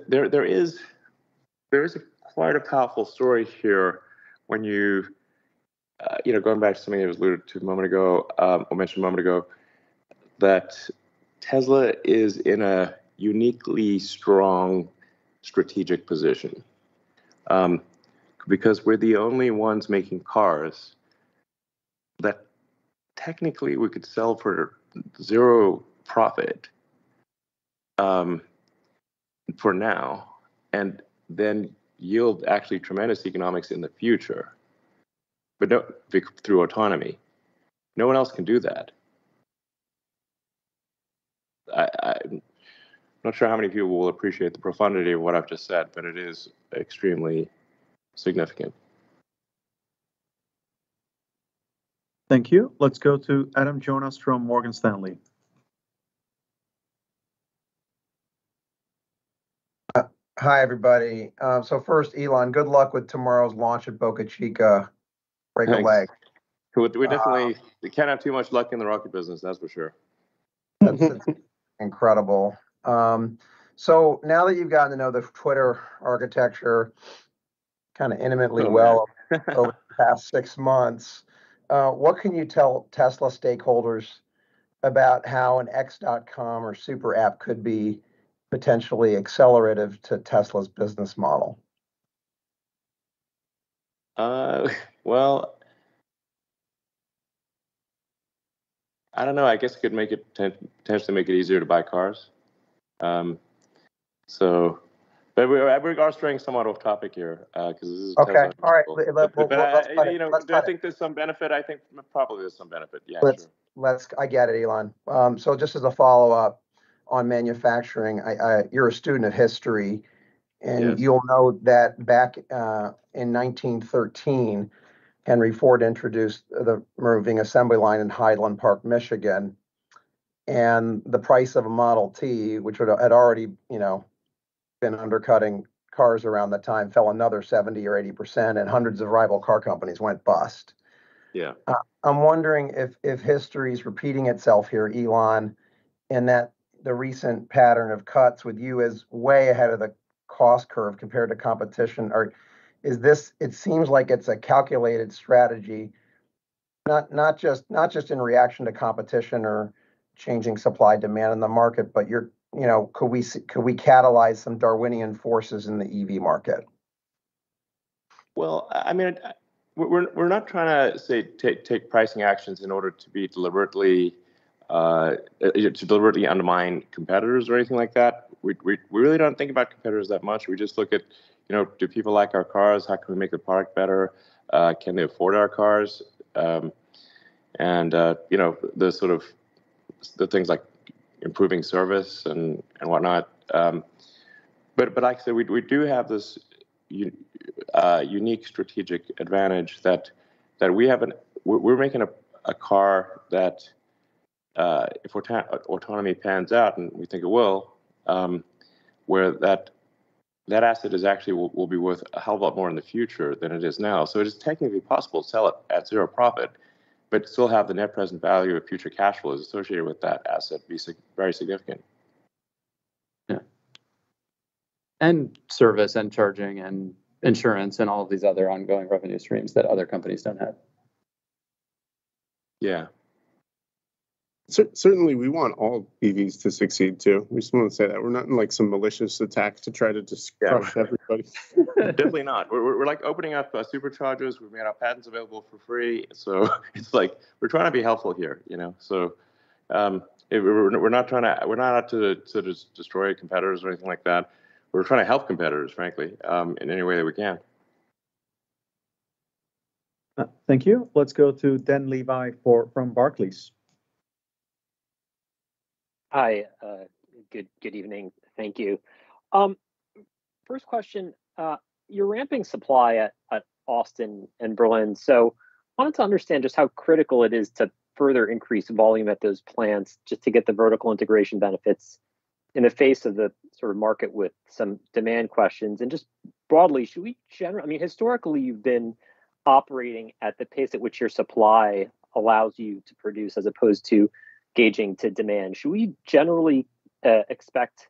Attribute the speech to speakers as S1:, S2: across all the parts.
S1: there is quite a powerful story here when you going back to something that was alluded to a moment ago, or mentioned a moment ago, that Tesla is in a uniquely strong strategic position, because we're the only ones making cars that technically we could sell for zero profit for now, and then yield actually tremendous economics in the future, but no, through autonomy. No one else can do that. I'm not sure how many people will appreciate the profundity of what I've just said, but it is extremely significant.
S2: Thank you. Let's go to Adam Jonas from Morgan Stanley.
S3: Hi, everybody. So first, Elon, good luck with tomorrow's launch at Boca Chica. Break a leg.
S1: We definitely can't have too much luck in the rocket business, that's for sure.
S3: That's incredible. So now that you've gotten to know the Twitter architecture kind of intimately over the past 6 months, what can you tell Tesla stakeholders about how an X.com or super app could be potentially accelerative to Tesla's business model?
S1: Well, I don't know. I guess it could make it potentially make it easier to buy cars. But we are straying somewhat off topic here because this is
S3: okay.
S1: Tesla.
S3: All right.
S1: Do I think there's some benefit? I think probably there's some benefit. Yeah, sure.
S3: I get it, Elon. So just as a follow-up on manufacturing, you're a student of history, and
S1: yes.
S3: You'll know that back in 1913, Henry Ford introduced the moving assembly line in Highland Park, Michigan, and the price of a Model T, which had already, been undercutting cars around the time, fell another 70 or 80%, and hundreds of rival car companies went bust.
S1: Yeah.
S3: I'm wondering if history is repeating itself here, Elon, and that the recent pattern of cuts with you is way ahead of the cost curve compared to competition, or is this? It seems like it's a calculated strategy, not just in reaction to competition or changing supply demand in the market, but could we catalyze some Darwinian forces in the EV market?
S1: Well, I mean, we're not trying to say take pricing actions in order to be deliberately undermine competitors or anything like that. We really don't think about competitors that much. We just look at, do people like our cars? How can we make the product better? Can they afford our cars? The sort of the things like improving service and whatnot. But like I said, we do have this unique strategic advantage that we're making a car that if autonomy pans out, and we think it will, where that asset is actually will be worth a hell of a lot more in the future than it is now. So it is technically possible to sell it at zero profit, but still have the net present value of future cash flows associated with that asset be very significant.
S4: Yeah. And service and charging and insurance and all of these other ongoing revenue streams that other companies don't have.
S1: Yeah.
S5: Certainly, we want all EVs to succeed too. We just want to say that we're not in like some malicious attack to try to just crush everybody.
S1: Definitely not. We're like opening up superchargers. We've made our patents available for free. So it's like we're trying to be helpful here, So we're not out to destroy competitors or anything like that. We're trying to help competitors, frankly, in any way that we can.
S2: Thank you. Let's go to Dan Levi from Barclays.
S6: Hi, good evening. Thank you. First question, you're ramping supply at Austin and Berlin. So I wanted to understand just how critical it is to further increase volume at those plants just to get the vertical integration benefits in the face of the sort of market with some demand questions. And just broadly, should we historically you've been operating at the pace at which your supply allows you to produce as opposed to gauging to demand. Should we generally expect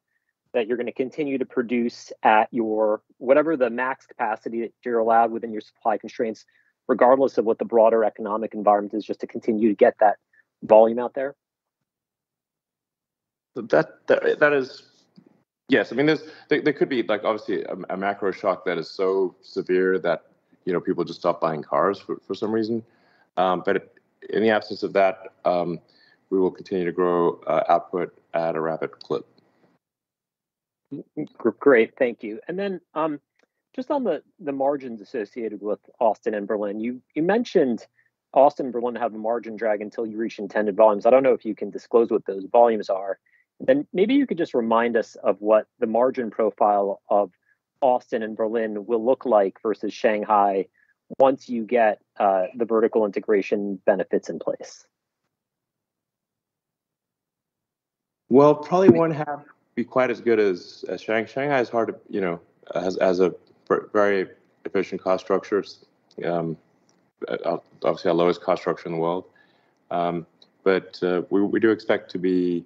S6: that you're going to continue to produce at your whatever the max capacity that you're allowed within your supply constraints, regardless of what the broader economic environment is, just to continue to get that volume out there?
S1: That is, yes. I mean, there could be like obviously a macro shock that is so severe that people just stop buying cars for some reason. But in the absence of that, we will continue to grow output at a rapid clip.
S6: Great, thank you. And then just on the margins associated with Austin and Berlin, you mentioned Austin and Berlin have a margin drag until you reach intended volumes. I don't know if you can disclose what those volumes are. Then maybe you could just remind us of what the margin profile of Austin and Berlin will look like versus Shanghai once you get the vertical integration benefits in place.
S1: Well, probably won't have be quite as good as Shanghai. Shanghai is hard to, has a very efficient cost structure. Obviously our lowest cost structure in the world. But we do expect to be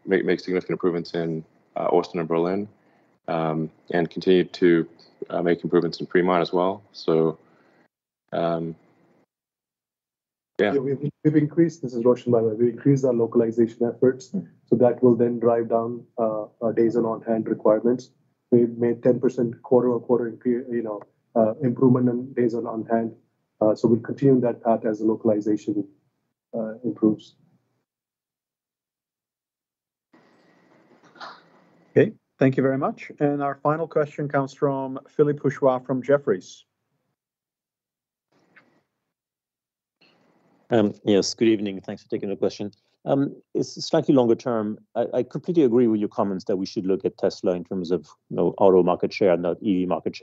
S1: make significant improvements in Austin and Berlin, and continue to make improvements in Fremont as well. So, yeah,
S7: we've increased. This is Roshan, by the way. We increased our localization efforts, so that will then drive down our days on hand requirements. We've made 10% quarter-over-quarter improvement in days on hand. So we'll continue that path as the localization improves.
S2: Okay, thank you very much. And our final question comes from Philippe Houchois from Jefferies.
S8: Yes, good evening. Thanks for taking the question. It's slightly longer term. I completely agree with your comments that we should look at Tesla in terms of auto market share, not EV market share.